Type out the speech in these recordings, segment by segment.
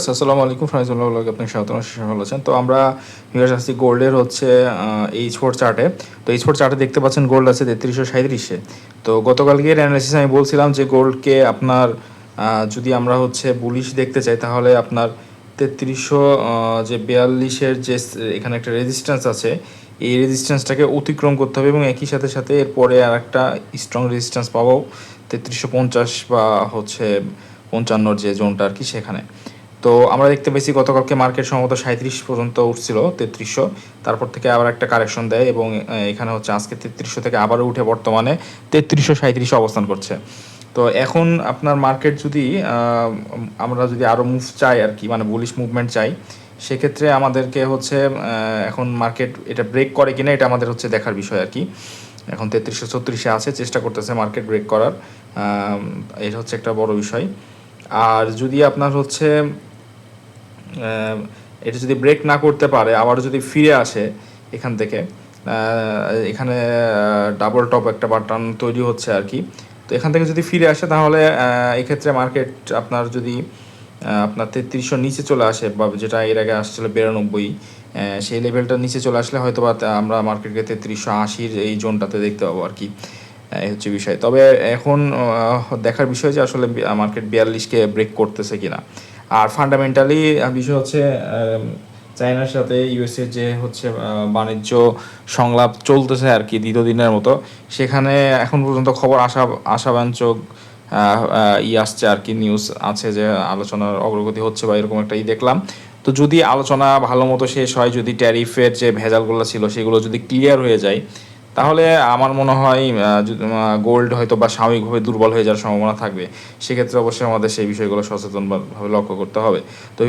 আসসালামু আলাইকুম, ফাইজুল্লাহ ব্লগে আপনাকে স্বাগত। ভালো আছেন? তো আমরা ভিউয়ার্স আসছি গোল্ডের হচ্ছে H4 চার্টে। তো H4 চার্টে দেখতে পাচ্ছেন গোল্ড আছে 3337-এ। তো গতকালকের অ্যানালাইসিস আমি বলছিলাম যে গোল্ডকে আপনার যদি আমরা হচ্ছে বুলিশ দেখতে চাই তাহলে আপনার 3300 যে 42-এর যে এখানে একটা রেজিস্ট্যান্স আছে, এই রেজিস্ট্যান্সটাকে অতিক্রম করতে হবে এবং একই সাথে সাথে এরপরে আর একটা স্ট্রং রেজিস্ট্যান্স পাবো 3350 বা হচ্ছে 55 যে জোনটা আর কি সেখানে। তো আমরা দেখতে পেয়েছি গতকালকে মার্কেট সম্ভবত 37 পর্যন্ত উঠছিল 3300, তারপর থেকে আবার একটা কারেকশন দেয় এবং এখানে হচ্ছে আজকে 3300 থেকে আবারও উঠে বর্তমানে 3337 অবস্থান করছে। তো এখন আপনার মার্কেট যদি আমরা যদি আরও মুভ চাই আর কি, মানে বুলিশ মুভমেন্ট চাই, সেক্ষেত্রে আমাদেরকে হচ্ছে এখন মার্কেট এটা ব্রেক করে কিনা এটা আমাদের হচ্ছে দেখার বিষয় আর কি। এখন 3336-এ আছে, চেষ্টা করতেছে মার্কেট ব্রেক করার, এটা হচ্ছে একটা বড় বিষয়। আর যদি আপনার হচ্ছে এটা যদি ব্রেক না করতে পারে, আবার যদি ফিরে আসে এখান থেকে, এখানে ডাবল টপ একটা বাটন তৈরি হচ্ছে আর কি। তো এখান থেকে যদি ফিরে আসে তাহলে এক্ষেত্রে মার্কেট আপনার যদি আপনার 3300 নিচে চলে আসে, বা যেটা এর আগে আসছিল 92, সেই লেভেলটার নিচে চলে আসলে হয়তো বা আমরা মার্কেটকে 3380-র এই জোনটাতে দেখতে পাবো আর কি। এই হচ্ছে বিষয়। তবে এখন দেখার বিষয় যে আসলে মার্কেট 42-কে ব্রেক করতেছে কিনা। আর ফান্ডামেন্টালি বিষয় হচ্ছে চায়নার সাথে ইউএসএ যে হচ্ছে বাণিজ্য সংলাপ চলতেছে আর কি দ্বিতীয় দিনের মতো, সেখানে এখন পর্যন্ত খবর আশাব্যঞ্জক আসছে আর কি, নিউজ আছে যে আলোচনার অগ্রগতি হচ্ছে বা এরকম একটা দেখলাম। তো যদি আলোচনা ভালো মতো শেষ হয়, যদি ট্যারিফের যে ভেজালগুলো ছিল সেগুলো যদি ক্লিয়ার হয়ে যায়, তাহলে আমার মনে হয় গোল্ড হয়তো বা সাময়িকভাবে দুর্বল হয়ে যাওয়ার সম্ভাবনা থাকবে। সেক্ষেত্রে অবশ্যই আমাদের সেই বিষয়গুলো সচেতনভাবে লক্ষ্য করতে হবে। তো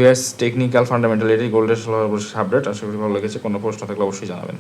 টেকনিক্যাল ফান্ডামেন্টাল এটাই গোল্ডের অবশ্যই আপডেট। আশা করি ভালো লেগেছে। কোনো প্রশ্ন থাকলে অবশ্যই জানাবেন।